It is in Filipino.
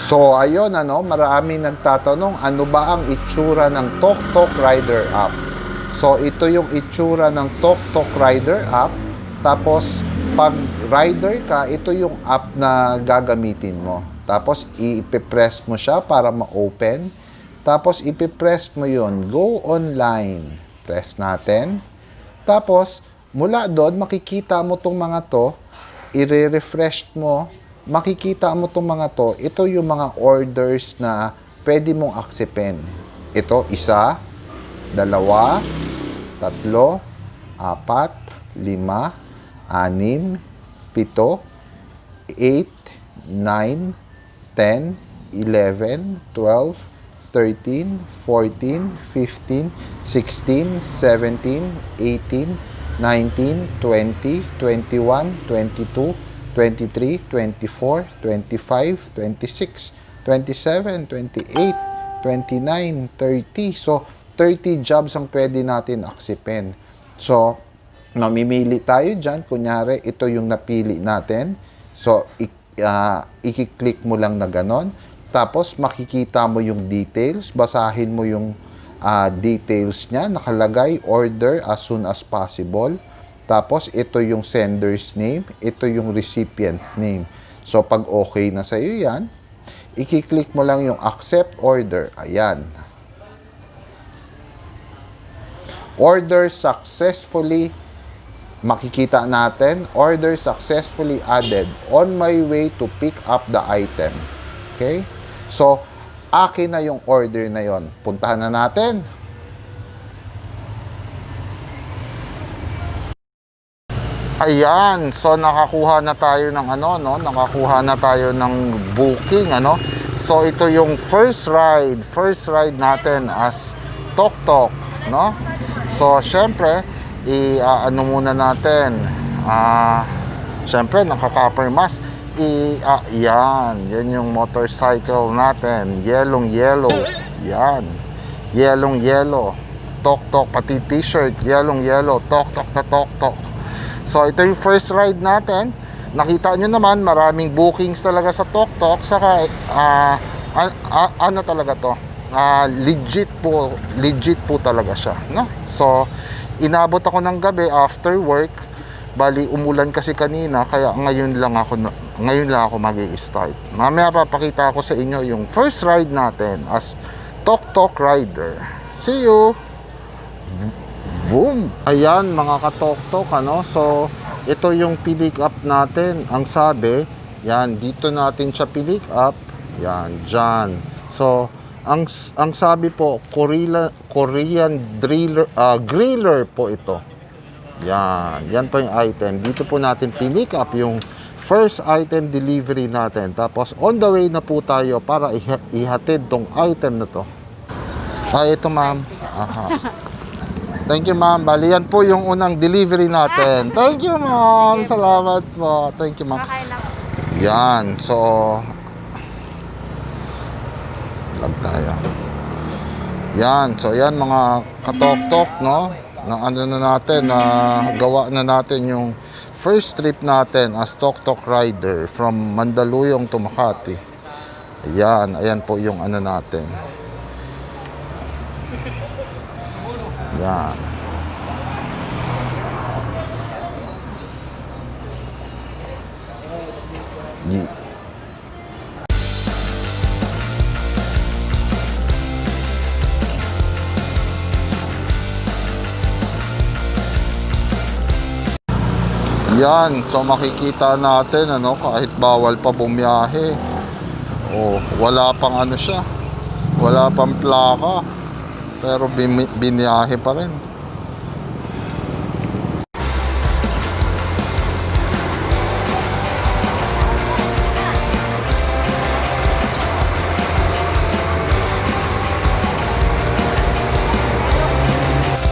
So, ayun, marami nagtatanong, ano ba ang itsura ng Toktok Rider app? So, ito yung itsura ng Toktok Rider app. Tapos, pag rider ka, ito yung app na gagamitin mo. Tapos, ipipress mo siya para ma-open. Tapos, ipipress mo yun, go online. Press natin. Tapos, mula doon, makikita mo tong mga to, i-refresh mo, makikita mo itong mga to, ito yung mga orders na pwede mong aksepin. Ito, 1, 2, 3, 4, 5, 6, 7, 8, 9, 10, 11, 12, 13, 14, 15, 16, 17, 18, 19, 20, 21, 22, 23, 24, 25, 26, 27, 28, 29, 30. So, 30 jobs ang pwede natin aksipin. So, mamimili tayo dyan. Kunyari, ito yung napili natin. So, i-click mo lang na ganon. Tapos, makikita mo yung details. Basahin mo yung details niya. Nakalagay, order as soon as possible. Tapos, ito yung sender's name. Ito yung recipient's name. So, pag okay na sa'yo yan, i-click mo lang yung accept order. Ayan. Order successfully. Makikita natin, order successfully added. On my way to pick up the item. Okay? So, akin na yung order na yon. Puntahan na natin. Ayan, so nakakuha na tayo ng nakakuha na tayo ng booking, So ito yung first ride natin as Toktok, no? So syempre, muna natin. Syempre naka-copper mask. Yan yung motorcycle natin, yellow. Yan. Yellow. Toktok, pati t-shirt, yellow, Toktok na Toktok. So, ito yung first ride natin. Nakita nyo naman, maraming bookings talaga sa Toktok. Saka, ano talaga to? Legit po talaga siya, no? So, inabot ako ng gabi after work. Bali, umulan kasi kanina, kaya ngayon lang ako magi-start. Mamaya papakita ko sa inyo yung first ride natin as Toktok Rider. See you! Boom! Ayan mga katoktok, So, ito yung pick up natin. Ang sabi, yan, dito natin siya pick up. Yan, dyan. So, ang sabi po, Korean griller po ito. Yan po yung item. Dito po natin pick up yung first item delivery natin. Tapos, on the way na po tayo para ihatid tong item na to. Ito ma'am. Aha. Thank you, ma'am. Bali, yan po yung unang delivery natin. Thank you, ma'am. Salamat po. Thank you, ma'am. Yan. So, lag tayo. Yan. So, yan mga katoktok, no? Na gawa na natin yung first trip natin as Toktok Rider from Mandaluyong to Makati. Ayan po yung natin. Yan. Yan, so makikita natin kahit bawal pa bumiyahe. Wala pang siya. Wala pang plaka. Pero biniyahe pa rin.